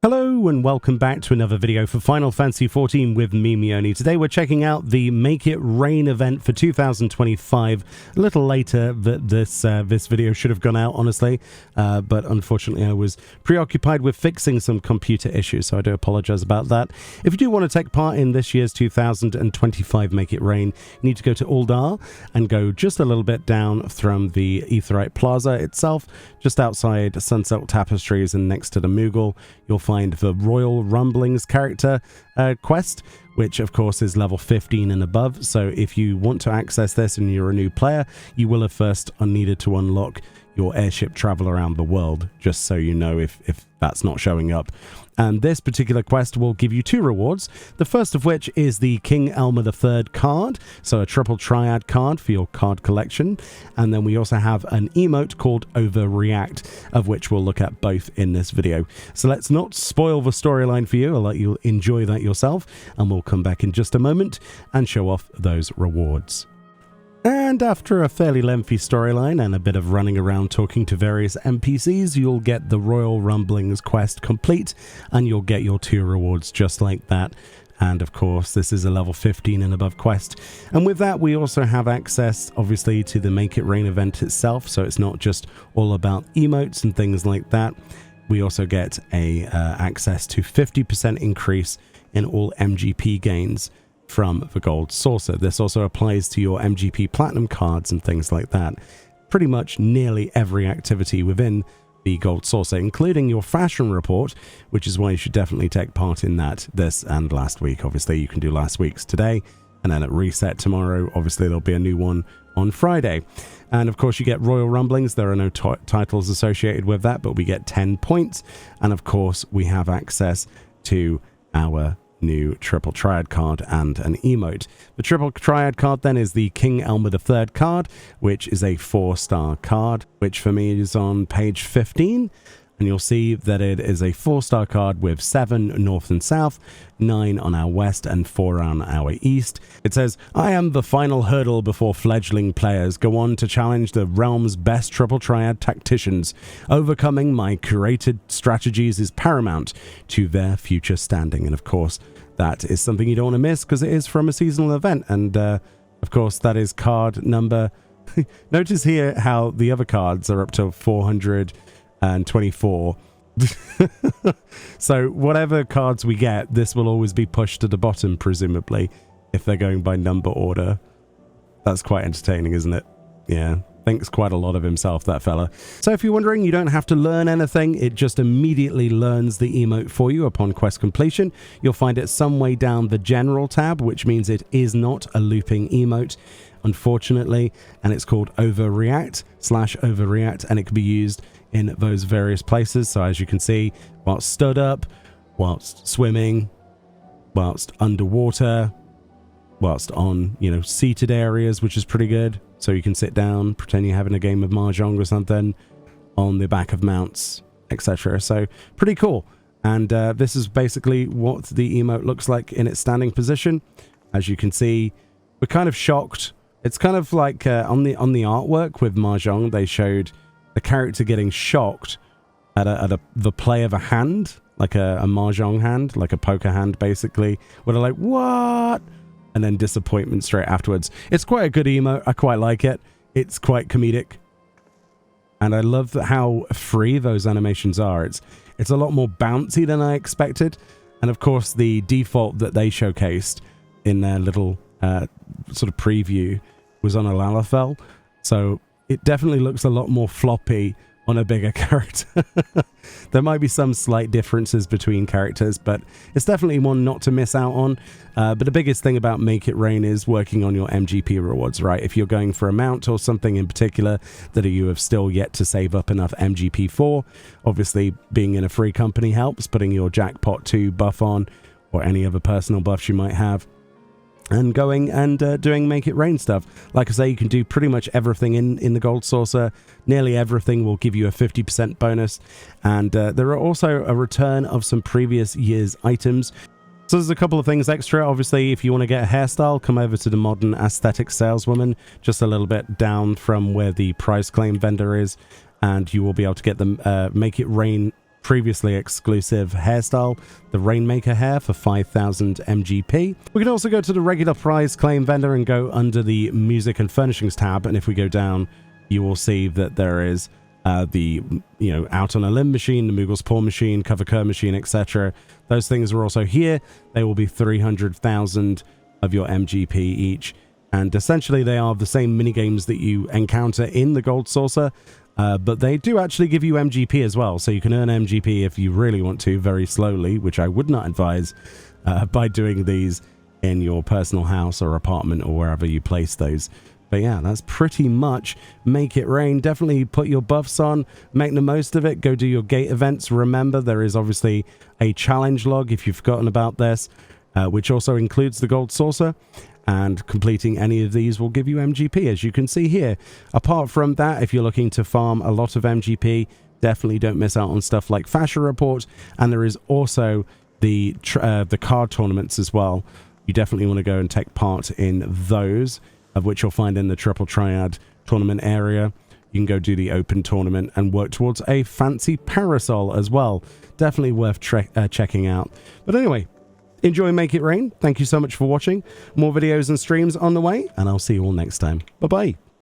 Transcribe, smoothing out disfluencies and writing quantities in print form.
Hello and welcome back to another video for Final Fantasy XIV with me, Meoni. Today we're checking out the Make It Rain event for 2025. A little later that this video should have gone out, honestly, but unfortunately I was preoccupied with fixing some computer issues, so I do apologize about that. If you do want to take part in this year's 2025 Make It Rain, you need to go to Uldar and go just a little bit down from the Aetheryte Plaza itself, just outside Sunsilk Tapestries and next to the Moogle. You'll find the Royal Rumblings character quest, which of course is level 15 and above. So if you want to access this and you're a new player, you will have first needed to unlock your airship travel around the world, just so you know if that's not showing up. And this particular quest will give you two rewards, the first of which is the King Elmer III card, so a triple triad card for your card collection. And then we also have an emote called Overreact, of which we'll look at both in this video. So let's not spoil the storyline for you. I'll let you enjoy that yourself, and we'll come back in just a moment and show off those rewards. And after a fairly lengthy storyline and a bit of running around talking to various NPCs, you'll get the Royal Rumblings quest complete, and you'll get your two rewards just like that. And of course, this is a level 15 and above quest. And with that, we also have access, obviously, to the Make It Rain event itself. So it's not just all about emotes and things like that. We also get access to 50% increase in all MGP gains from the Gold Saucer. This also applies to your MGP Platinum cards and things like that. Pretty much nearly every activity within the Gold Saucer, including your fashion report, which is why you should definitely take part in that this and last week. Obviously, you can do last week's today, and then at reset tomorrow, obviously there'll be a new one on Friday. And of course, you get Royal Rumblings. There are no titles associated with that, but we get 10 points. And of course, we have access to our new triple triad card and an emote. The triple triad card then is the King Elmer III card, which is a 4-star card, which for me is on page 15. And you'll see that it is a 4-star card with 7 north and south, 9 on our west, and 4 on our east. It says, "I am the final hurdle before fledgling players go on to challenge the realm's best triple triad tacticians. Overcoming my curated strategies is paramount to their future standing." And of course, that is something you don't want to miss because it is from a seasonal event. And of course, that is card number... Notice here how the other cards are up to 424. So whatever cards we get, this will always be pushed to the bottom, presumably, if they're going by number order. That's quite entertaining, isn't it? Yeah, thinks quite a lot of himself, that fella. So if you're wondering, you don't have to learn anything. It just immediately learns the emote for you upon quest completion. You'll find it some way down the general tab, which means it is not a looping emote, unfortunately, and it's called Overreact/Overreact, and it can be used in those various places. So as you can see, whilst stood up, whilst swimming, whilst underwater, whilst on, seated areas, which is pretty good. So you can sit down, pretend you're having a game of Mahjong or something, on the back of mounts, etc. So pretty cool. And this is basically what the emote looks like in its standing position. As you can see, we're kind of shocked. It's kind of like on the artwork with Mahjong, they showed the character getting shocked at the play of a hand, like a Mahjong hand, like a poker hand, basically, where they're like, "What?" And then disappointment straight afterwards. It's quite a good emote. I quite like it. It's quite comedic. And I love how free those animations are. It's a lot more bouncy than I expected. And of course, the default that they showcased in their little sort of preview was on a Lalafell. So it definitely looks a lot more floppy on a bigger character. There might be some slight differences between characters, but it's definitely one not to miss out on. But the biggest thing about Make It Rain is working on your MGP rewards, right? If you're going for a mount or something in particular that you have still yet to save up enough MGP for, obviously being in a free company helps, putting your Jackpot 2 buff on, or any other personal buffs you might have, and going and doing Make It Rain stuff. Like I say, you can do pretty much everything in the Gold Saucer. Nearly everything will give you a 50% bonus. And there are also a return of some previous year's items. So there's a couple of things extra. Obviously, if you want to get a hairstyle, come over to the Modern Aesthetic Saleswoman, just a little bit down from where the prize claim vendor is, and you will be able to get the Make It Rain previously exclusive hairstyle, the Rainmaker hair for 5,000 MGP. We can also go to the regular prize claim vendor and go under the music and furnishings tab, and if we go down, you will see that there is the, Out on a Limb machine, the Moogle's Paw machine, Cover Cur machine, etc. Those things are also here. They will be 300,000 of your MGP each, and essentially they are the same minigames that you encounter in the Gold Saucer, but they do actually give you MGP as well, so you can earn MGP if you really want to, very slowly, which I would not advise by doing these in your personal house or apartment or wherever you place those. But yeah, that's pretty much Make It Rain. Definitely put your buffs on, make the most of it, go do your gate events. Remember, there is obviously a challenge log if you've forgotten about this, which also includes the Gold Saucer, and completing any of these will give you MGP, as you can see here. Apart from that, if you're looking to farm a lot of MGP, definitely don't miss out on stuff like Fashion Report, and there is also the card tournaments as well. You definitely want to go and take part in those, of which you'll find in the Triple Triad tournament area. You can go do the open tournament and work towards a fancy parasol as well. Definitely worth checking out. But anyway, enjoy Make It Rain. Thank you so much for watching. More videos and streams on the way, and I'll see you all next time. Bye-bye.